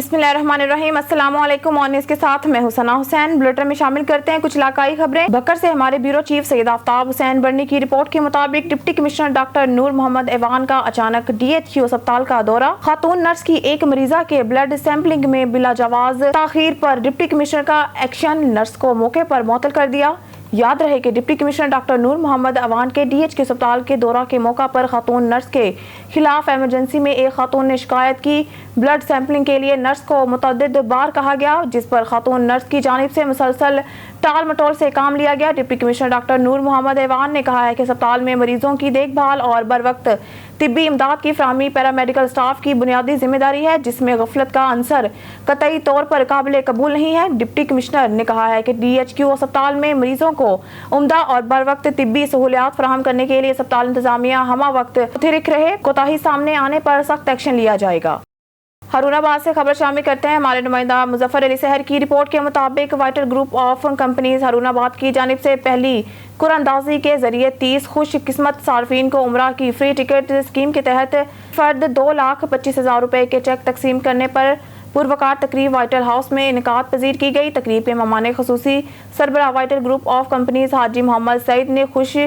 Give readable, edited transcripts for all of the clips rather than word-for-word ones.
बिस्मिल्लाहिर्रहमानिर्रहीम। अस्सलाम वालेकुम। ऑन न्यूज़ के साथ मैं हुसैना हुसैन। बुलेटिन में शामिल करते हैं कुछ इलाकाई खबरें। बकर से हमारे ब्यूरो चीफ सैयद आफ्ताब हुसैन बर्नी की रिपोर्ट के मुताबिक डिप्टी कमिश्नर डॉक्टर नूर मोहम्मद ऐवान का अचानक DHQ अस्पताल का दौरा। खातून नर्स की एक मरीजा के ब्लड सैंपलिंग में बिला जवाज ताखीर पर डिप्टी कमिश्नर का एक्शन, नर्स को मौके पर मुअत्तल कर दिया। याद रहे कि डिप्टी कमिश्नर डॉक्टर नूर मोहम्मद ऐवान के DHQ अस्पताल के दौरा के मौका पर खातून नर्स के खिलाफ एमरजेंसी में एक खातून ने शिकायत की। ब्लड सैंपलिंग के लिए नर्स को मुतअद्दिद बार कहा गया, जिस पर खातून नर्स की जानिब से मुसलसल टाल मटोल से काम लिया गया। डिप्टी कमिश्नर डॉक्टर नूर मोहम्मद ऐवान ने कहा है कि अस्पताल में मरीजों की देखभाल और बर वक्त तिब्बी इमदाद की फराहमी पैरामेडिकल स्टाफ की बुनियादी जिम्मेदारी है, जिसमें गफलत का अंसर कतई तौर पर काबिल कबूल नहीं है। डिप्टी कमिश्नर ने कहा है कि DHQ अस्पताल में मरीजों को उम्दा और बर वक्त तिब्बी सहूलियात फराहम करने के लिए अस्पताल इंतजामिया हमा वक्त मुतहरिक रहे। कोताही सामने आने पर सख्त एक्शन लिया जाएगा। हारूनाबाद से खबर शामिल करते हैं। हमारे नुमाइंदा मुजफ्फर अली सहर की रिपोर्ट के मुताबिक vital group of companies Harunabad की जानिब से पहली कुरानदाजी के जरिए 30 खुश किस्मत सार्फिन को उम्रा की फ्री टिकट स्कीम के तहत फर्द 2,25,000 रुपए के चेक तकसीम करने पर पुरवकार तकरीब वाइटल हाउस में इनकाद पजीर की गई। तकरीब के मेहमान खसूसी सरबराह वाइटल ग्रुप ऑफ कंपनीज हाजी मोहम्मद सईद ने खुश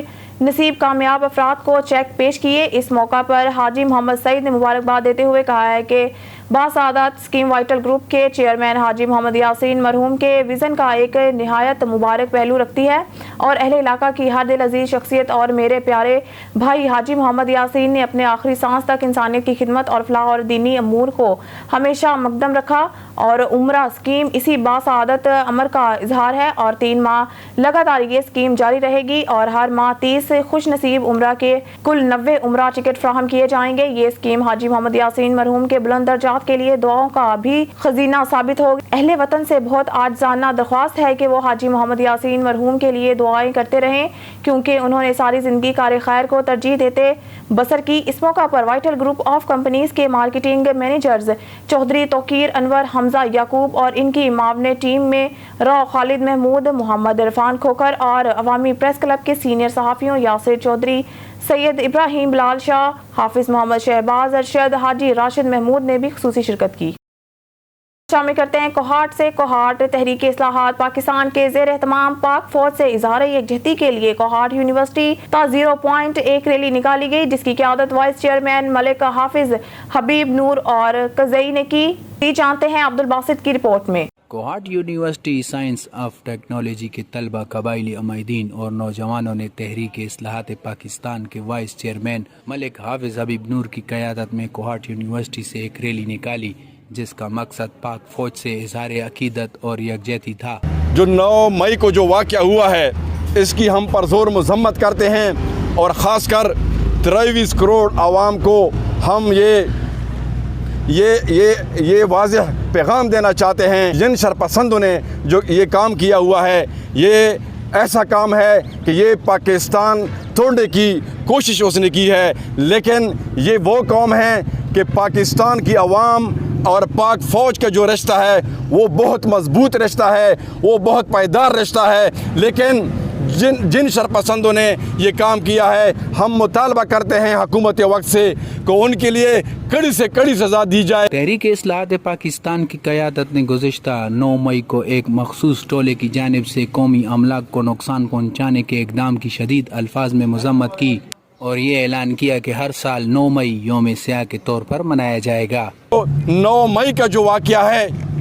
नसीब कामयाब अफराद को चेक पेश किए। इस मौका पर हाजी मोहम्मद सईद ने मुबारकबाद देते हुए कहा है कि बासादात स्कीम वाइटल ग्रुप के चेयरमैन हाजी मोहम्मद यासीन मरहूम के विजन का एक निहायत मुबारक पहलू रखती है और अहले इलाका की हर दिल अजीज शख्सियत और मेरे प्यारे भाई हाजी मोहम्मद यासीन ने अपने आखिरी सांस तक इंसानियत की खिदमत और फलाह और दीनी अमूर को हमेशा मकदम रखा और उम्रा स्कीम इसी बासादत अमर का इजहार है और 3 माह लगातार ये स्कीम जारी रहेगी और हर माह 30 खुश नसीब उम्रा के कुल 90 उम्रा टिकट फ्राहम किए जाएंगे। ये स्कीम हाजी मोहम्मद यासीन मरहूम के बुलंद दर्जात के लिए दुआओं का भी खजीना साबित होगी। अहले वतन से बहुत आजिज़ाना दरख्वास्त है कि वो हाजी मोहम्मद यासीन मरहूम के लिए दुआएं करते रहें, क्योंकि उन्होंने सारी जिंदगी कार खैर को तरजीह देते बसर की। इस मौका पर वाइटल ग्रुप ऑफ कंपनीज के मार्केटिंग मैनेजर्स चौधरी तोकीर अनवर, हमजा याकूब और इनकी मावने टीम में रॉ खालिद महमूद, मोहम्मद इरफान खोकर और अवामी प्रेस क्लब के सीनियर सहाफ़ियों यासिर चौधरी, सैयद इब्राहिम बिलाल शाह, हाफिज मोहम्मद शहबाज अरशद, हाजी राशिद महमूद ने भी खुसूसी शिरकत की। शामिल करते हैं कोहाट से। कोहाट तहरीक इस्लाहात पाकिस्तान के ज़ेर एहतमाम पाक फौज से इजहार यकजहती के लिए कोहाट यूनिवर्सिटी ता 0 पॉइंट एक रैली निकाली गई, जिसकी क़यादत वाइस चेयरमैन मलिक हाफिज हबीब नूर और कज़ई ने की। जानते हैं अब्दुल बासित की रिपोर्ट में। Kohat university science of technology के तलबा, कबाइली अमायदीन और नौजवानों ने तहरीक इस्लाहात पाकिस्तान के वाइस चेयरमैन मलिक हाफिज हबीब नूर की क़यादत में कोहाट यूनिवर्सिटी से एक रैली निकाली, जिसका मकसद पाक फौज से इजहार अकीदत और यकजहती था। जो 9 मई को जो वाक़या हुआ है, इसकी हम परज़ोर मज़म्मत करते हैं और ख़ासकर 23 करोड़ आवाम को हम ये वाज़ेह पैगाम देना चाहते हैं। जिन शरपसंदों ने जो ये काम किया हुआ है, ये ऐसा काम है कि ये पाकिस्तान तोड़ने की कोशिश उसने की है, लेकिन ये वो कौम है कि पाकिस्तान की आवाम और पाक फ़ौज का जो रिश्ता है वो बहुत मजबूत रिश्ता है, वो बहुत पायदार रिश्ता है। लेकिन जिन शरपसंदों ने ये काम किया है, हम मुतालबा करते हैं हुकूमत वक्त से कि उनके लिए कड़ी से कड़ी सज़ा दी जाए। तहरीक इस्लाहात पाकिस्तान की क़यादत ने गुज़िश्ता 9 मई को एक मखसूस टोले की जानिब से कौमी अमलाक को नुकसान पहुँचाने के इक़दाम की शदीद अल्फाज में मज़म्मत की और ये ऐलान किया कि हर साल 9 मई यौम स्याह के तौर पर मनाया जाएगा। 9 मई का जो वाक़या है,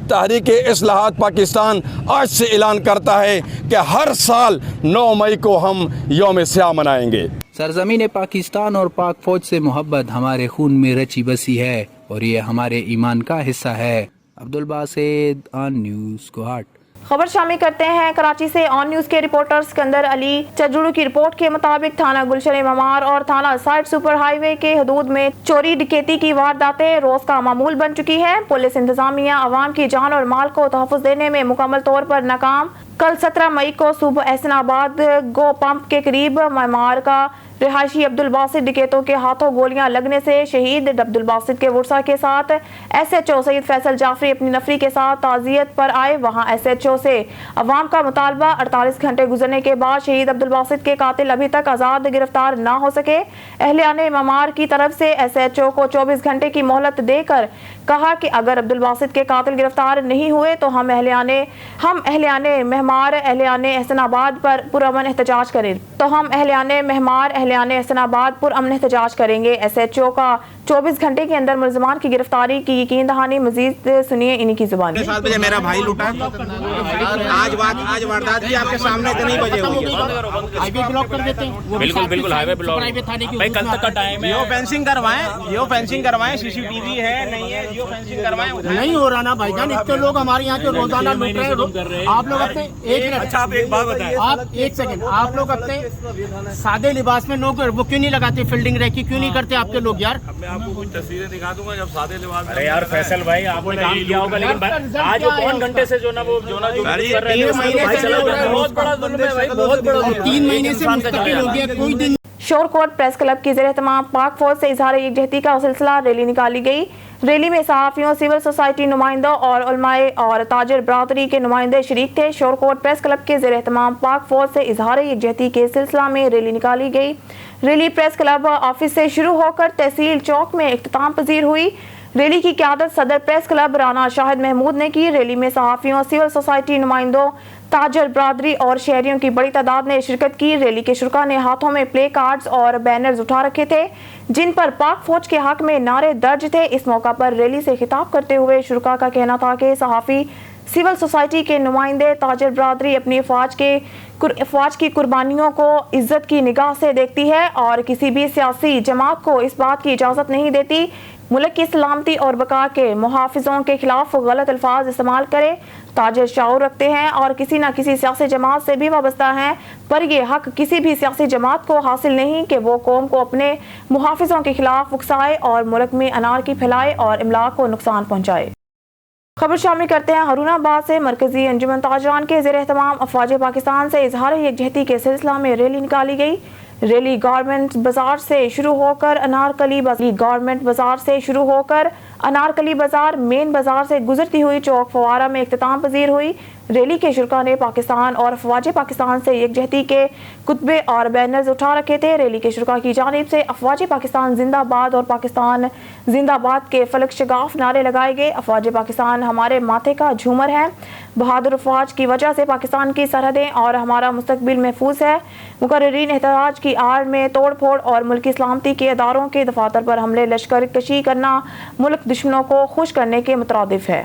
तहरीक इस्लाहात पाकिस्तान आज से ऐलान करता है कि हर साल 9 मई को हम यौम स्याह मनाएंगे। सरजमीन पाकिस्तान और पाक फौज से मोहब्बत हमारे खून में रची बसी है और ये हमारे ईमान का हिस्सा है। Abdul Basit, on news, Kohat. खबर शामिल करते हैं कराची से। ऑन न्यूज़ के रिपोर्टर सिकंदर अली चजुड़ू की रिपोर्ट के मुताबिक थाना गुलशन ममार और थाना साइड सुपर हाईवे के हदूद में चोरी डकैती की वारदातें रोज का मामूल बन चुकी है। पुलिस इंतजामिया अवाम की जान और माल को तहफ़्फ़ुज़ देने में मुकम्मल तौर पर नाकाम। कल 17 मई को सुबह एहसनाबाद गो पंप के करीब ममार का रिहायशी अब्दुल बासित डकैतों के हाथों गोलियां लगने से शहीद। अब्दुल बासित के वर्सा के साथ SHO सईद फैसल जाफरी अपनी नफरी के साथ ताज़ियत पर आए। वहां SHO से अवाम का मुतालबा। 48 घंटे गुजरने के बाद शहीद अब्दुल बासित के कातिल अभी तक आज़ाद गिरफ्तार ना हो सके। अहलियाने ममार की तरफ से SHO को 24 घंटे की मोहलत देकर کہا کہ اگر عبدالباسط کے قاتل گرفتار نہیں ہوئے تو ہم اہلیان مہمار اہلیان احسن آباد پر پرامن احتجاج کریں گے۔ ایس ایچ او کا 24 گھنٹے کے اندر ملزمان کی گرفتاری کی یقین دہانی۔ مزید سنیے انہی کی زبان میں۔ 7 بجے میرا بھائی لوٹا، آج واردات کی آپ کے سامنے اتنے بجے ہوئی ہے۔ ہائی وے بلاک کر دیتے ہیں، بالکل ہائی وے بلاک بھائی کل تک کا ٹائم ہے۔ جیو فینسنگ کروائیں، سی سی ٹی وی ہے نہیں ہے، جیو فینسنگ کروائیں۔ نہیں ہو رہا نا بھائی جان، اتنے لوگ ہمارے یہاں کے روزانہ لوٹ رہے ہیں۔ آپ لوگ اپنے ایک سیکنڈ آپ لوگ اپنے سادے لباس میں لوگ وہ کیوں نہیں لگاتے؟ فیلڈنگ ریکی کیوں نہیں کرتے آپ کے لوگ یار؟ میں آپ کو کچھ تصویریں دکھا دوں گا جب سادے لباس۔ ارے یار فیصل بھائی آپ نے کام کیا ہوگا، لیکن آج وہ 5 گھنٹے سے جو نا وہ کر رہے ہیں بہت بڑا ظلم ہے بھائی، بہت بڑا ظلم ہے۔ 3 مہینے سے مستقل ہو گیا، کوئی دن شور کوٹ پریس کلب کی زیر اہتمام پاک فوج سے اظہار یکجہتی کا سلسلہ ریلی نکالی گئی۔ ریلی میں صحافیوں، سول سوسائٹی نمائندوں اور علماء اور تاجر برادری کے نمائندے شریک تھے۔ شور کوٹ پریس کلب کے زیر اہتمام پاک فوج سے اظہار یکجہتی کے سلسلہ میں ریلی نکالی گئی۔ ریلی پریس کلب آفس سے شروع ہو کر تحصیل چوک میں اختتام پذیر ہوئی۔ ریلی کی قیادت صدر پریس کلب رانا شاہد محمود نے کی۔ ریلی میں صحافیوں، سول سوسائٹی نمائندوں، تاجر برادری اور شہریوں کی بڑی تعداد نے شرکت کی۔ ریلی کے شرکاء نے ہاتھوں میں پلے کارڈز اور بینرز اٹھا رکھے تھے جن پر پاک فوج کے حق میں نعرے درج تھے۔ اس موقع پر ریلی سے خطاب کرتے ہوئے شرکاء کا کہنا تھا کہ صحافی، سول سوسائٹی کے نمائندے، تاجر برادری اپنی افواج کی قربانیوں کو عزت کی نگاہ سے دیکھتی ہے اور کسی بھی سیاسی جماعت کو اس بات کی اجازت نہیں دیتی ملک کی سلامتی اور بقا کے محافظوں کے خلاف غلط الفاظ استعمال کرے۔ تاجر شعور رکھتے ہیں اور کسی نہ کسی سیاسی جماعت سے بھی وابستہ ہیں، پر یہ حق کسی بھی سیاسی جماعت کو حاصل نہیں کہ وہ قوم کو اپنے محافظوں کے خلاف اکسائے اور ملک میں انارکی پھیلائے اور املاک کو نقصان پہنچائے۔ خبر شامل کرتے ہیں ہارون آباد سے۔ مرکزی انجمن تاجران کے زیر اہتمام افواج پاکستان سے اظہار یکجہتی کے سلسلہ میں ریلی نکالی گئی۔ ریلی گورنمنٹ بازار سے شروع ہو کر انارکلی بازار مین بازار سے گزرتی ہوئی چوک فوارہ میں اختتام پذیر ہوئی۔ ریلی کے شرکاء نے پاکستان اور افواج پاکستان سے یکجہتی کے خطبے اور بینرز اٹھا رکھے تھے۔ ریلی کے شرکاء کی جانب سے افواج پاکستان زندہ باد اور پاکستان زندہ باد کے فلک شگاف نعرے لگائے گئے۔ افواج پاکستان ہمارے ماتھے کا جھومر ہے، بہادر افواج کی وجہ سے پاکستان کی سرحدیں اور ہمارا مستقبل محفوظ ہے۔ مقررین احتجاج کی آڑ میں توڑ پھوڑ اور ملکی سلامتی کے اداروں کے دفاتر پر حملے لشکر کشی کرنا ملک دشمنوں کو خوش کرنے کے مترادف ہے۔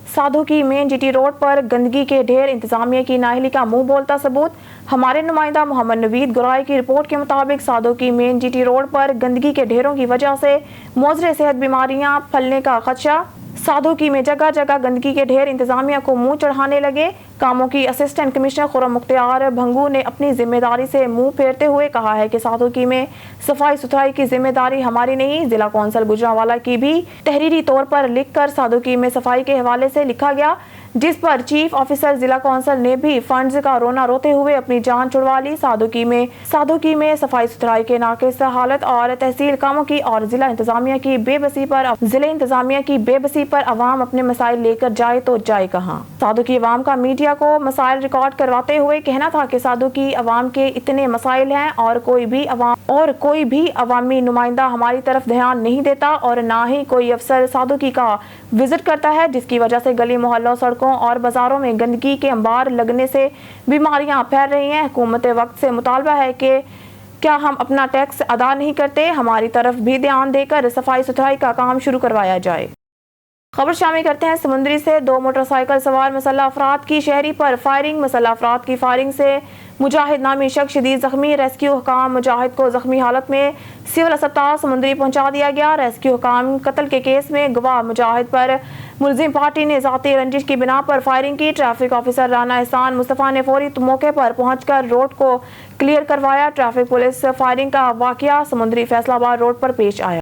سادھو کی مین جی ٹی روڈ پر گندگی کے ڈھیر، انتظامیہ کی نااہلی کا منہ بولتا ثبوت۔ ہمارے نمائندہ محمد نوید گرائی کی رپورٹ کے مطابق سادھو کی مین جی ٹی روڈ پر گندگی کے ڈھیروں کی وجہ سے موضر صحت بیماریاں پھیلنے کا خدشہ۔ سادھو کی میں جگہ جگہ گندگی کے ڈھیر انتظامیہ کو منہ چڑھانے لگے۔ کاموں کی اسسٹنٹ کمشنر خرم مختار بھنگو نے اپنی ذمہ داری سے منہ پھیرتے ہوئے کہا ہے کہ سادھو کی میں صفائی ستھرائی کی ذمہ داری ہماری نہیں، ضلع کونسل گجرانوالہ کی بھی تحریری طور پر لکھ کر سادھو کی میں صفائی کے حوالے سے لکھا گیا، جس پر چیف آفیسر ضلع کونسل نے بھی فنڈز کا رونا روتے ہوئے اپنی جان چھڑوا لی۔ سادھو کی میں صفائی ستھرائی کے ناقص حالت اور تحصیل کاموں کی اور ضلع انتظامیہ کی بے بسی پر عوام اپنے مسائل لے کر جائے تو جائے کہاں۔ سادھو کی عوام کا میڈیا کو مسائل ریکارڈ کرواتے ہوئے کہنا تھا کہ سادھو کی عوام کے اتنے مسائل ہیں اور کوئی بھی عوامی نمائندہ ہماری طرف دھیان نہیں دیتا اور نہ ہی کوئی افسر سادھو کی کا وزٹ کرتا ہے، جس کی وجہ سے گلی محلوں، سڑکوں اور بازاروں میں گندگی کے انبار لگنے سے بیماریاں پھیل رہی ہیں۔ حکومت وقت سے مطالبہ ہے کہ کیا ہم اپنا ٹیکس ادا نہیں کرتے؟ ہماری طرف بھی دھیان دے کر صفائی ستھرائی کا کام شروع کروایا جائے۔ خبر شامل کرتے ہیں سمندری سے۔ 2 موٹر سائیکل سوار مسلح افراد کی شہری پر فائرنگ۔ مسلح افراد کی فائرنگ سے مجاہد نامی شخص شدید زخمی۔ ریسکیو حکام مجاہد کو زخمی حالت میں سول اسپتال سمندری پہنچا دیا گیا۔ ریسکیو حکام قتل کے کیس میں گواہ مجاہد پر ملزم پارٹی نے ذاتی رنجش کی بنا پر فائرنگ کی۔ ٹریفک آفیسر رانا احسان مصطفیٰ نے فوری موقع پر پہنچ کر روڈ کو کلیئر کروایا۔ ٹریفک پولیس فائرنگ کا واقعہ سمندری فیصل آباد روڈ پر پیش آیا۔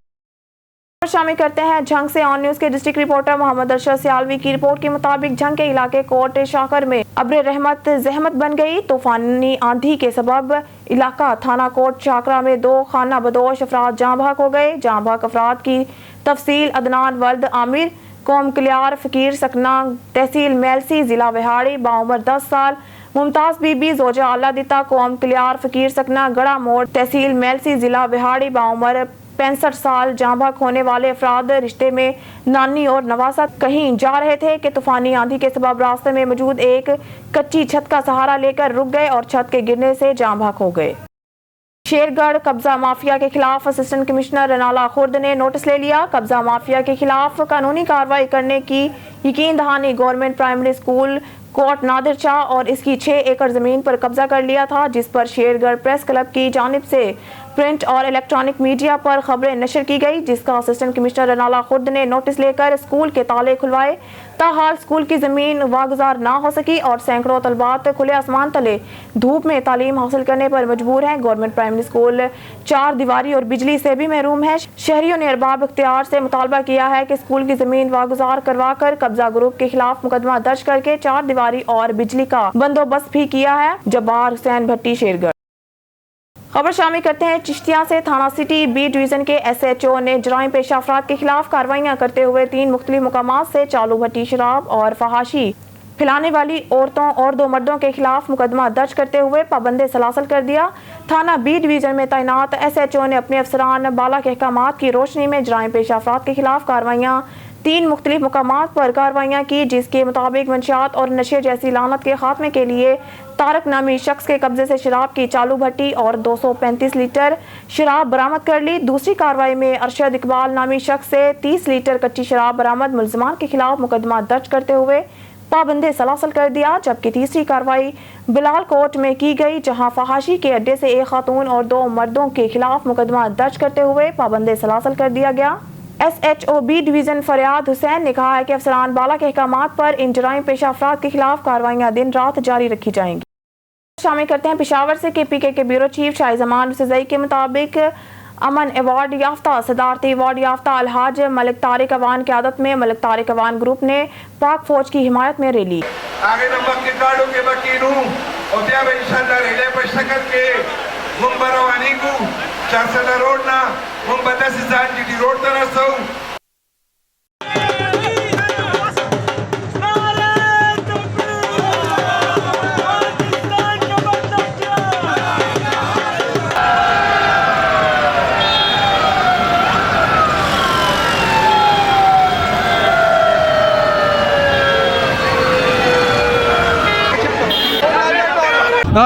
شامل کرتے ہیں جھنگ سے۔ آن نیوز کے ڈسٹرکٹ رپورٹر محمد ارشد سیالوی کی رپورٹ کے مطابق جھنگ کے علاقے کوٹ شاکر میں ابر رحمت زحمت بن گئی۔ طوفانی آندھی کے سبب علاقہ تھانہ کوٹ شاکرہ میں 2 خانہ بدوش افراد جاں بحق ہو گئے۔ جاں بحق افراد کی تفصیل: عدنان ولد عامر، قوم کلیار فقیر سکنہ، تحصیل میلسی، ضلع وہاڑی، باعمر 10 سال، ممتاز بی بی زوجہ اللہ دتا، قوم کلیار فقیر سکنہ، گڑا موڑ، تحصیل میلسی، ضلع وہاڑی، باعمر 65 साल जाँ बहक होने वाले अफराद रिश्ते में नानी और नवासा कहीं जा रहे थे कि तूफानी आंधी के सबब रास्ते में मौजूद एक कच्ची छत का सहारा लेकर रुक गए और छत के गिरने से जाँ बहक हो गए। शेरगढ़ कब्जा माफिया के खिलाफ असिस्टेंट कमिश्नर रनाला खुर्द ने नोटिस ले लिया। कब्जा माफिया के खिलाफ कानूनी कार्रवाई करने की यकीन दहानी government primary school Kot Nadir Shah और इसकी 6 एकड़ जमीन पर कब्जा कर लिया था, जिस पर शेरगढ़ प्रेस क्लब की जानिब से प्रिंट और इलेक्ट्रॉनिक मीडिया पर खबरें नशर की गई, जिसका असिस्टेंट कमिश्नर रनाला खुर्द ने नोटिस लेकर स्कूल के ताले खुलवाए। ताहाल स्कूल की जमीन वागुजार ना हो सकी और सैकड़ों तलबात खुले आसमान तले धूप में तालीम हासिल करने पर मजबूर हैं। गवर्नमेंट प्राइमरी स्कूल 4 दीवारी और बिजली से भी महरूम है। शहरियों ने अरबाब इख्तियार से मुतालबा किया है कि स्कूल की जमीन वागुजार करवा कर कब्जा ग्रुप के खिलाफ मुकदमा दर्ज करके 4 दीवारी और बिजली का बंदोबस्त भी किया है। जब्बार हुसैन भट्टी, शेरगढ़। खबर शामिल करते हैं चिश्तिया से। थाना सिटी बी डिवीजन के SHO ने जराइम पेशा अफराद के खिलाफ कार्रवाइयां करते हुए 3 मुख्तलिफ मुकामात से चालू भट्टी शराब और फहाशी फैलाने वाली औरतों और 2 मर्दों के खिलाफ मुकदमा दर्ज करते हुए पाबंदे सलासल कर दिया। थाना बी डिवीजन में तैनात SHO ने अपने अफसरान बाला के अहकामात की रोशनी में जराइम पेशा अफराद के खिलाफ कार्रवाइयां 3 मुख्तलिफ मुकामात पर कार्रवाइयां की, जिसके मुताबिक मंशियात और नशे जैसी लानत के खात्मे के लिए तारक नामी शख्स के कब्जे से शराब की चालू भट्टी और 235 लीटर शराब बरामद कर ली। दूसरी कार्रवाई में अरशद इकबाल नामी शख्स से 30 लीटर कच्ची शराब बरामद, मुलजमान के खिलाफ मुकदमा दर्ज करते हुए पाबंदे सलासल कर दिया। जबकि तीसरी कार्रवाई बिलाल कोट में की गई, जहां फहाशी के अड्डे से 1 खातून और 2 मर्दों के खिलाफ मुकदमा दर्ज करते हुए पाबंदे सलासल कर दिया गया। SHO बी डिवीजन फरियाद हुसैन ने कहा है कि अफसरान बाला के अहकामात पर इन जराइम पेशा अफराद के खिलाफ कार्रवाइयां दिन रात जारी रखी जाएंगी। शामिल करते हैं पेशावर से। KPK के ब्यूरो चीफ शाहजमान यूसुफजई के मुताबिक अमन अवार्ड याफ्ता सदारती अवार्ड याफ्ता अलहाज मलिक तारिक अवान की आदत में मलिक तारिक अवान ग्रुप ने पाक फौज की हिमायत में रैली आगे नंबर के गाड़ों के बकीनू और त्या में इंशाल्लाह रेले पर शकत के मुंबर रवानी को 400 रोड ना मुंबर 10,000 GT रोड तरह सो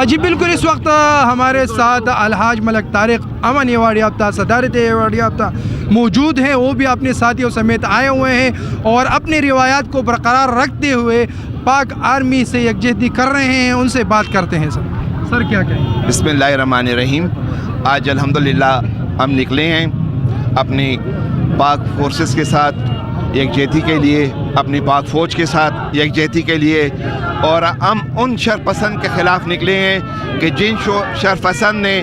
जी बिल्कुल, इस वक्त हमारे साथ अलहाज मलिक तारिक अमन अवार्ड याफ्ता सदारत अवार्ड याफ्ता मौजूद हैं। वो भी अपने साथियों समेत आए हुए हैं और अपनी रिवायात को बरकरार रखते हुए पाक आर्मी से यकजहती कर रहे हैं। उनसे बात करते हैं। सर क्या कहें? बिस्मिल्लाहिर्रहमानिर्रहीम। आज अल्हम्दुलिल्लाह हम निकले हैं अपनी पाक फोर्सेस के साथ यकजहती के लिए, अपनी पाक फ़ौज के साथ यकजहती के लिए, और हम उन शरपसंद के ख़िलाफ़ निकले हैं कि जिन शरपसंद ने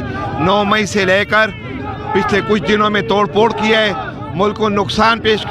9 मई से लेकर पिछले कुछ दिनों में तोड़ फोड़ किया है, मुल्क को नुकसान पेश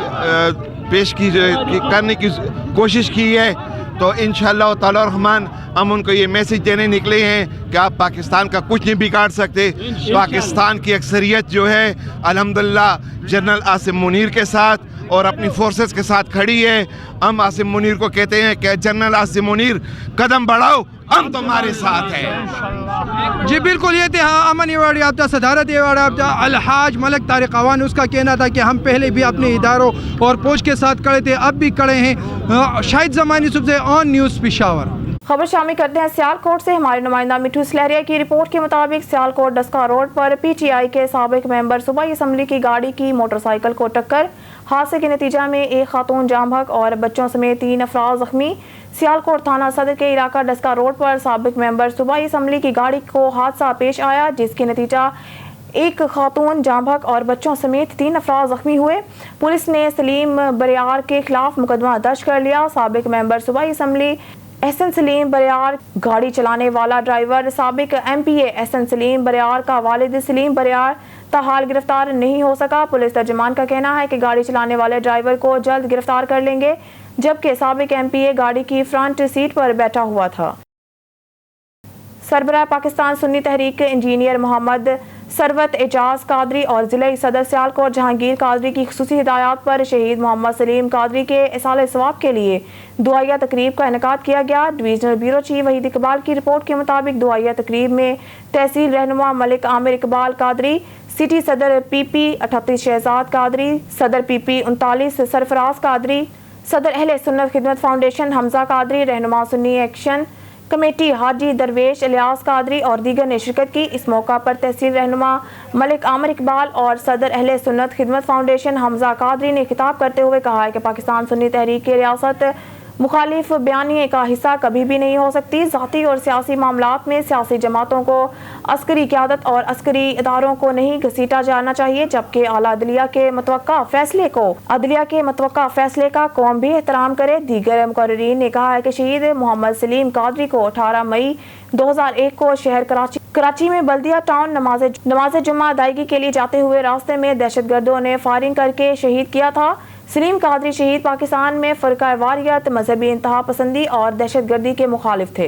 करने की कोशिश की है, तो इंशाअल्लाह ताला रहमान हम उनको ये मैसेज देने निकले हैं कि आप पाकिस्तान का कुछ नहीं बिगाड़ सकते। पाकिस्तान की अक्सरियत जो है अल्हम्दुलिल्लाह जनरल आसिम मुनीर के साथ और अपनी फोर्सेस के साथ खड़ी है। हम आसिम मुनीर को कहते हैं कि जनरल आसिम मुनीर कदम बढ़ाओ, हम तुम्हारे साथ हैं। जी बिल्कुल, ये थे अमन अवार्ड याफ्ता सदारत अवार्ड याफ्ता अलहाज मलिक तारिक अवान। उसका कहना था कि हम पहले भी अपने इदारों और फौज के साथ खड़े थे, अब भी खड़े हैं। Shahid Zamani Yousafzai, on news Peshawar. खबर शामिल करते हैं सियालकोट से। हमारे नुमाइंदा मिठू सलहरिया की रिपोर्ट के मुताबिक सियालकोट डस्का रोड पर PTI के साबिक मेंबर सूबाई असम्बली की गाड़ी की मोटरसाइकिल को टक्कर, हादसे के नतीजा में 1 खातून जाँ बहक और बच्चों समेत 3 अफराद जख्मी। सियालकोट थाना सदर के इलाका डस्का रोड पर साबिक मेंबर सूबाई असम्बली की गाड़ी को हादसा पेश आया, जिसके नतीजा 1 खातून जाँ बहक और बच्चों समेत 3 अफराद जख्मी हुए। पुलिस ने सलीम बरियार के खिलाफ मुकदमा दर्ज कर लिया। साबिक मेंबर सूबाई असम्बली एहसन सलीम बरियार, गाड़ी चलाने वाला ड्राइवर साबिक MPA एहसन सलीम बरियार का वालिद सलीम बरियार ताहाल गिरफ्तार नहीं हो सका। पुलिस तर्जुमान का कहना है कि गाड़ी चलाने वाले ड्राइवर को जल्द गिरफ्तार कर लेंगे, जबकि साबिक MPA गाड़ी की फ्रंट सीट पर बैठा हुआ था। सरबराह पाकिस्तान सुन्नी तहरीक इंजीनियर मोहम्मद सरवत एजाज कादरी और ज़िले सदर सियालकोट जहांगीर कादरी की खुसूसी हिदायत पर शहीद मोहम्मद सलीम कादरी के इसाले सवाब के लिए दुआया तकरीब का इनेकाद किया गया। Divisional bureau chief Waheed Iqbal की रिपोर्ट के मुताबिक दुआया तकरीब में तहसील रहनुमा मलिक आमिर इकबाल कादरी, सिटी सदर PP 38 शहजाद कादरी, सदर PP 39 सरफराज कादरी, सदर अहले सुन्नत खिदमत फाउंडेशन हमजा कादरी, रहनुमा सुन्नी एक्शन कमेटी हाजी दरवेश इलियास कादरी और दीगर ने शिरकत की। इस मौका पर तहसील रहनुमा मलिक आमिर इकबाल और सदर अहले सुन्नत खिदमत फाउंडेशन हमजा कादरी ने खिताब करते हुए कहा है कि पाकिस्तान सुन्नी तहरीक की रियासत मुखालिफ बयानिए का हिस्सा कभी भी नहीं हो सकती। ज़ाती और सियासी मामलात में सियासी जमातों को अस्करी क़यादत और अस्करी इदारों को नहीं घसीटा जाना चाहिए, जबकि आला अदलिया के मतवक्का फैसले का कौम भी एहतराम करे। दीगर मुकर्रीरीन ने कहा है कि शहीद मोहम्मद सलीम कादरी को 18 मई 2001 को शहर कराची में बल्दिया टाउन नमाज जुम्मा अदायगी के लिए जाते हुए रास्ते में दहशतगर्दों ने फायरिंग करके शहीद किया था। सलीम कादरी शहीद पाकिस्तान में फ़िरका वारियत, मजहबी इंतहा पसंदी और दहशतगर्दी के मुखालिफ थे।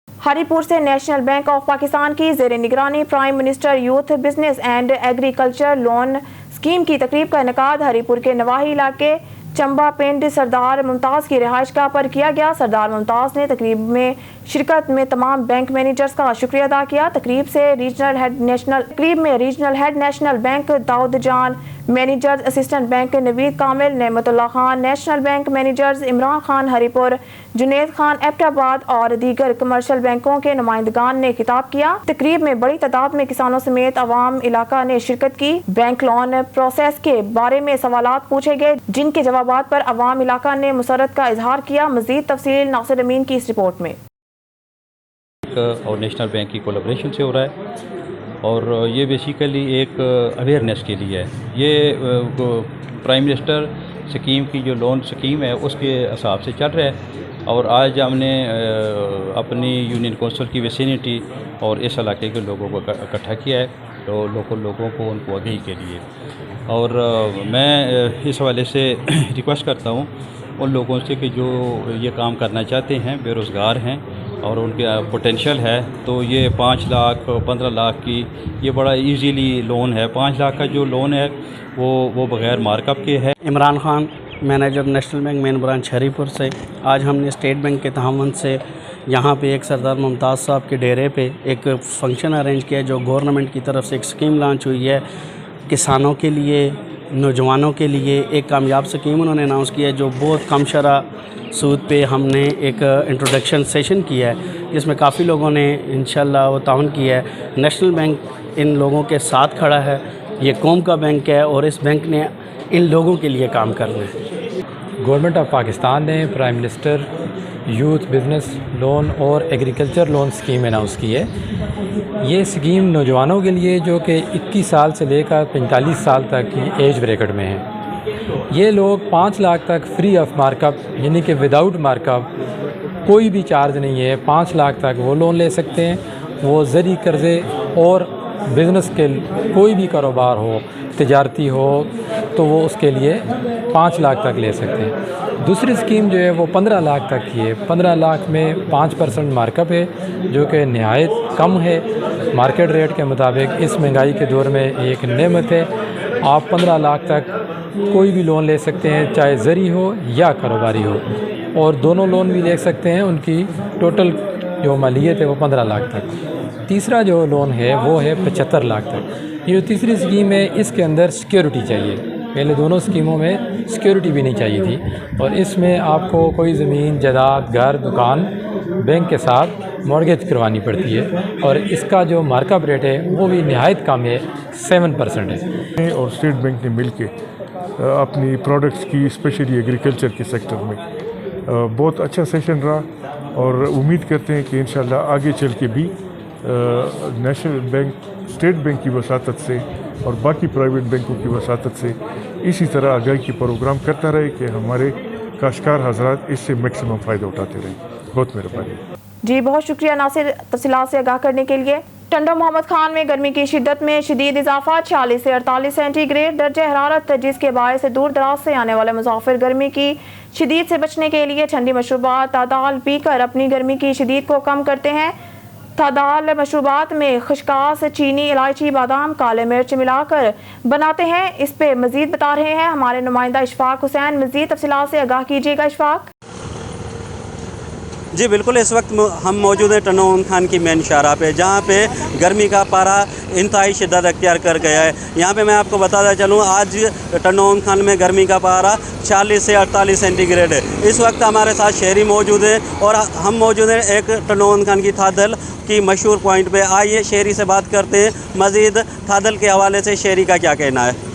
हरीपुर से नेशनल बैंक ऑफ पाकिस्तान की ज़ेर निगरानी prime minister youth business and agriculture loan scheme की तकरीब का इनेकाद हरीपुर के नवाही इलाके चंबा पिंड सरदार मुमताज़ की रिहाइशगाह पर किया गया। सरदार मुमताज़ ने तकरीब में शिरकत में तमाम बैंक मैनेजर्स का शुक्रिया अदा किया। तकरीब में regional head national bank Daud Jan, managers assistant bank Naveed Kamil, Nematullah Khan, national bank managers Imran Khan Haripur, Junaid Khan Abbottabad और दीगर कमर्शियल बैंकों के नुमाइंदगान ने खिताब किया। तकरीब में बड़ी तादाद में किसानों समेत अवाम इलाका ने शिरकत की। बैंक लोन प्रोसेस के बारे में सवालात पूछे गए, जिनके जवाबात पर अवाम इलाका ने मुसरत का इजहार किया। मजीद तफसील नासिर अमीन की इस रिपोर्ट में। और नेशनल बैंक की कोलैबोरेशन से हो रहा है और ये बेसिकली एक अवेयरनेस के लिए है। ये प्राइम मिनिस्टर स्कीम की जो लोन स्कीम है उसके हिसाब से चल रहा है और आज हमने अपनी यूनियन कौंसिल की विसिनिटी और इस इलाके के लोगों को इकट्ठा किया है, तो लोकल लोगों को उनको आगाही के लिए। और मैं इस हवाले से रिक्वेस्ट करता हूँ उन लोगों से कि जो ये काम करना चाहते हैं, बेरोज़गार हैं और उनके पोटेंशियल है, तो ये 5 लाख 15 लाख की ये बड़ा इजीली लोन है। 5 लाख का जो लोन है वो बग़ैर मार्कअप के है। Imran Khan, manager national bank main branch Haripur से। आज हमने स्टेट बैंक के तहावन से यहाँ पे एक सरदार मुमताज़ साहब के डेरे पे एक फ़ंक्शन अरेंज किया, जो गवर्नमेंट की तरफ से एक स्कीम लॉन्च हुई है किसानों के लिए, नौजवानों के लिए। एक कामयाब स्कीम उन्होंने अनाउंस किया है जो बहुत कम शरह सूद पे हमने एक इंट्रोडक्शन सेशन किया है, जिसमें काफ़ी लोगों ने इंशाल्लाह वो ताउन किया है। नेशनल बैंक इन लोगों के साथ खड़ा है, ये कौम का बैंक है और इस बैंक ने इन लोगों के लिए काम करना है। गवर्नमेंट ऑफ पाकिस्तान ने prime minister youth business loan और एग्रीकल्चर लोन स्कीम अनाउंस की है। ये स्कीम नौजवानों के लिए जो कि 21 साल से लेकर 45 साल तक की एज ब्रैकेट में है। ये लोग 5 लाख तक फ्री ऑफ मार्कअप, यानी कि विदाउट मार्कअप, कोई भी चार्ज नहीं है, 5 लाख तक वो लोन ले सकते हैं। वो ज़री कर्ज़े और बिज़नेस के कोई भी कारोबार हो, तिजारती हो, तो वो उसके लिए 5 लाख तक ले सकते हैं। दूसरी स्कीम जो है वो 15 लाख तक की है। 15 लाख में 5% मार्कअप है, जो कि नहायत कम है मार्केट रेट के मुताबिक। इस महंगाई के दौर में एक नेमत है। आप 15 लाख तक कोई भी लोन ले सकते हैं, चाहे ज़री हो या कारोबारी हो, और दोनों लोन भी ले सकते हैं। उनकी टोटल जो मालियत है वो 15 लाख तक। तीसरा जो लोन है वो है 75 लाख तक। ये जो तीसरी स्कीम है इसके अंदर सिक्योरिटी चाहिए। पहले दोनों स्कीमों में सिक्योरिटी भी नहीं चाहिए थी, और इसमें आपको कोई ज़मीन, जायदाद, घर, दुकान बैंक के साथ मॉर्गेज करवानी पड़ती है, और इसका जो मार्कअप रेट है वो भी नहायत कम है, 7% है। और स्टेट बैंक ने मिल के अपनी प्रोडक्ट्स की, स्पेशली एग्रीकल्चर के सेक्टर में बहुत अच्छा सेशन रहा, और उम्मीद करते हैं कि इंशाल्लाह आगे चल के भी नेशनल बैंक, स्टेट बैंक की वसातत से और बाकी प्राइवेट बैंकों की वसातत से इसी तरह आगाही के प्रोग्राम करता रहे कि हमारे काश्तकार हजरात इससे मैक्सिमम फ़ायदा उठाते रहे। बहुत मेहरबानी जी, बहुत शुक्रिया नासिर, तफसीलात से आगाह करने के लिए। टंडो मोहम्मद खान में गर्मी की शिद्दत में शदीद इजाफा, 40 से 48 सेंटीग्रेड दर्जा हरारत, जिसके बायस दूर दराज से आने वाले मुसाफिर गर्मी की शदीद से बचने के लिए ठंडी मशरूबात तादाल पीकर अपनी गर्मी की शदीद को कम करते हैं। तादाल मशरूबात में खशकास, चीनी, इलायची, बादाम, काले मिर्च मिलाकर बनाते हैं। इस पे मजीद बता रहे हैं हमारे नुमाइंदा इशफाक हुसैन। मजीद तफसीलात से आगाह कीजिएगा इशफाक। जी बिल्कुल, इस वक्त हम मौजूद हैं टनोन खान की मेन शाहराह पे, जहाँ पे गर्मी का पारा इंतहाई शिद्दत अख्तियार कर गया है। यहाँ पे मैं आपको बताता चलूँ, आज टनोन खान में गर्मी का पारा 40 से 48 सेंटीग्रेड है। इस वक्त हमारे साथ शहरी मौजूद हैं और हम मौजूद हैं एक टनोन खान की थादल की मशहूर पॉइंट पे। आइए शहरी से बात करते हैं मज़ीद थादल के हवाले से शहरी का क्या कहना है।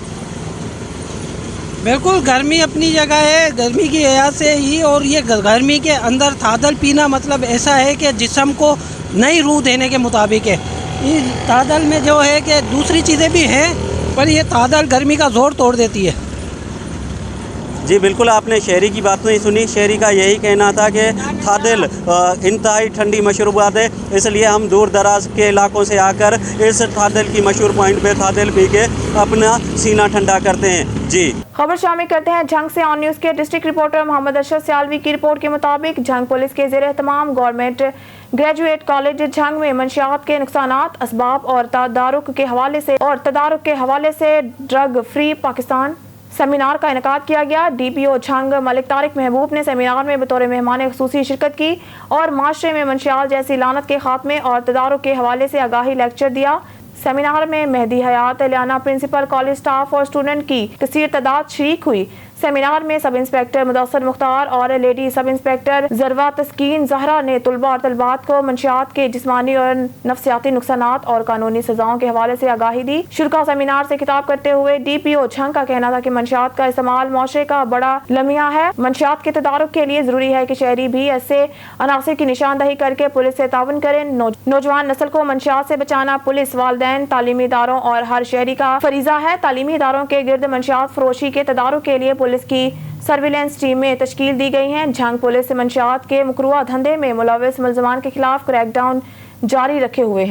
बिल्कुल, गर्मी अपनी जगह है, गर्मी की वजह से ही, और ये गर्मी के अंदर थादल पीना मतलब ऐसा है कि जिस्म को नई रूह देने के मुताबिक है। ये थादल में जो है कि दूसरी चीज़ें भी हैं, पर ये थादल गर्मी का ज़ोर तोड़ देती है। जी बिल्कुल, आपने शहरी की बात नहीं सुनी। शहरी का यही कहना था कि थादल इंतहाई ठंडी मशरूबात है, इसलिए हम दूर दराज के इलाकों से आकर इस थादल की मशहूर पॉइंट पे थादल पी के अपना सीना ठंडा करते हैं। जी, खबर शामिल करते हैं झंग से। ऑन न्यूज़ के डिस्ट्रिक्ट रिपोर्टर मोहम्मद अरशद सियालवी की रिपोर्ट के मुताबिक झंग पुलिस के ज़ेर एहतमाम गवर्नमेंट ग्रेजुएट कॉलेज झंग में मंशियात के नुकसानात, असबाब और तदारुक के हवाले से ड्रग फ्री पाकिस्तान सेमिनार का इनेकाद किया गया। DPO झंग मलिक तारिक महबूब ने सेमिनार में बतौर मेहमान खुसूसी शिरकत की और माशरे में मंशियात जैसी लानत के खात्मे और तदारुक के हवाले से आगाही लेक्चर दिया। सेमिनार में मेहदी हयात, लियाना प्रिंसिपल, कॉलेज स्टाफ और स्टूडेंट की कसीर तादाद शरीक हुई। सेमिनार में सब इंस्पेक्टर मुदस्सर मुख्तार और लेडी सब इंस्पेक्टर जरवा तस्कीन जहरा ने तुलबा और तलबात को मंशियात के जिस्मानी और नफ्सियाती नुकसानात और कानूनी सजाओं के हवाले से आगाही दी। शुरा सेमिनार से खिताब करते हुए DPO झंग का कहना था कि मंशियात का इस्तेमाल माशरे का बड़ा लम्हा है। मंशियात के तदारुक के लिए जरूरी है कि शहरी भी ऐसे अनासिर की निशानदही करके पुलिस से ताउन करें। नौजवान नस्ल को मंशियात से बचाना पुलिस, वालिदैन, तालीमी इदारों और हर शहरी का फरीजा है। तालीमी इदारों के गिर्द मंशियात फरोशी के तदारुक के लिए पुलिस की सर्विलेंस टीमें तश्कील दी गई हैं। झंग पुलिस मंशियात के मकरूआ धंधे में मुलविस मुल्ज़मान के खिलाफ क्रैकडाउन जारी रखे हुए है।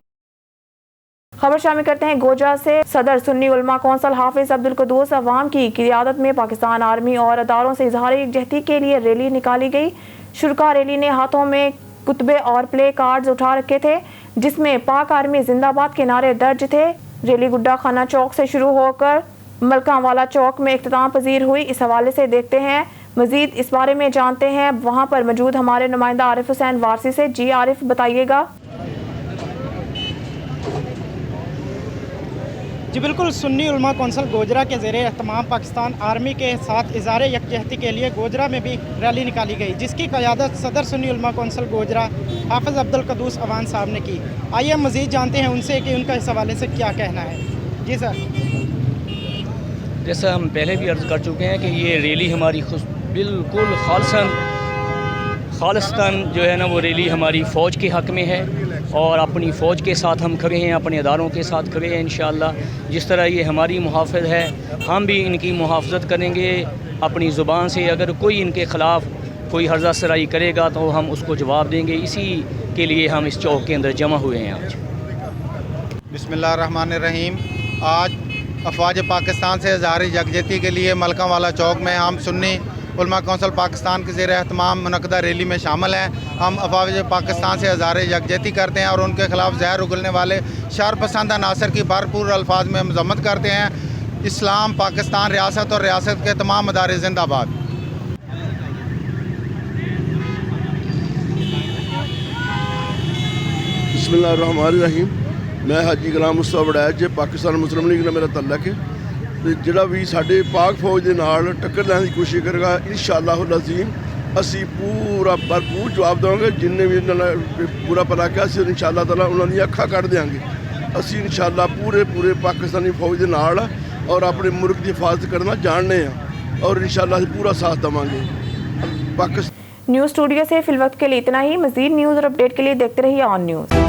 खबर शामिल करते हैं गोजरा से। सदर सुन्नी उलमा कौंसिल हाफिज अब्दुल कुद्दूस अवाम की क़ियादत में पाकिस्तान आर्मी और अदारों से इजहार यकजहती के लिए रैली निकाली गई। शुरा रैली ने हाथों में कुतबे और प्ले कार्ड्स उठा रखे थे, जिसमें पाक आर्मी जिंदाबाद के नारे दर्ज थे। रैली गुड्डा खाना चौक से शुरू होकर मलकावाला चौक में इख्तिताम पजीर हुई। इस हवाले से देखते हैं मजीद इस बारे में जानते हैं वहाँ पर मौजूद हमारे नुमाइंदा आरिफ हुसैन वारसी से। जी आरिफ, बताइएगा। जी बिल्कुल, सुन्नी उलमा कौंसिल गोजरा के ज़ेरे एहतमाम पाकिस्तान आर्मी के साथ इज़हार यकजहती के लिए गोजरा में भी रैली निकाली गई, जिसकी क़यादत सदर सुन्नी उलमा कौंसिल गोजरा हाफिज़ अब्दुल कुद्दूस अवान साहब ने की। आइए हम मज़ीद जानते हैं उनसे कि उनका इस हवाले से क्या कहना है। जी सर। जैसा हम पहले भी अर्ज़ कर चुके हैं कि ये रैली हमारी बिल्कुल खालिस्तान जो है ना, वो रैली हमारी फ़ौज के हक़ में है और अपनी फ़ौज के साथ हम खड़े हैं, अपने अदारों के साथ खड़े हैं। इंशाअल्लाह जिस तरह ये हमारी मुहाफ़िज़ है, हम भी इनकी मुहाफ़ज़त करेंगे अपनी ज़ुबान से। अगर कोई इनके ख़िलाफ़ कोई हर्जा सराई करेगा तो हम उसको जवाब देंगे। इसी के लिए हम इस चौक के अंदर जमा हुए हैं आज। बिस्मिल्लाहिर्रहमानिर्रहीम। आज अफ़वाज पाकिस्तान से इज़हार यकजहती के लिए मलकावाला चौक में हम सुन्नी उलमा कौंसिल पाकिस्तान के ज़ेर एहतमाम मुनक़दा रैली में शामिल हैं। हम अफ़वाज पाकिस्तान से इज़हार यकजहती करते हैं और उनके ख़िलाफ़ ज़हर उगलने वाले शरपसंद अनासर की भरपूर अल्फाज में मज़म्मत करते हैं। इस्लाम, पाकिस्तान रियासत और रियासत के तमाम अदारे ज़िंदाबाद। बिस्मिल्लाहिर्रहमानिर्रहीम। मैं हाजी गुलाम मुस्तफा वड़ैच जे पाकिस्तान मुस्लिम लीग ਨਾਲ ਮੇਰਾ ਤਲਕ ਹੈ ਤੇ ਜਿਹੜਾ ਵੀ ਸਾਡੇ ਪਾਕ ਫੌਜ ਦੇ ਨਾਲ ਟੱਕਰ ਲੈਣ ਦੀ ਕੋਸ਼ਿਸ਼ ਕਰੇਗਾ ਇਨਸ਼ਾਅੱਲਾਹੁਲ ਅਜ਼ੀਮ ਅਸੀਂ ਪੂਰਾ ਭਰਪੂਰ ਜਵਾਬ ਦੇਵਾਂਗੇ। ਜਿੰਨੇ ਵੀ ਇਹਨਾਂ ਨਾਲ ਪੂਰਾ ਭਲਾ ਕਿਹਾ ਸੀ ਇਨਸ਼ਾਅੱਲਾ ਤਾਲਾ ਉਹਨਾਂ ਦੀਆਂ ਅੱਖਾਂ ਕੱਢ ਦੇਵਾਂਗੇ। ਅਸੀਂ ਇਨਸ਼ਾਅੱਲਾ ਪੂਰੇ ਪਾਕਿਸਤਾਨੀ ਫੌਜ ਦੇ ਨਾਲ ਔਰ ਆਪਣੇ ਮੁਲਕ ਦੀ ਹਿਫਾਜ਼ਤ ਕਰਨਾ ਜਾਣਦੇ ਹਾਂ और इंशाअल्लाह पूरा साथ देवांगे। न्यूज़ स्टूडियो से फिल वक्त के लिए इतना ही। मज़ीद न्यूज़ और अपडेट के लिए देखते रहिए ऑन न्यूज़।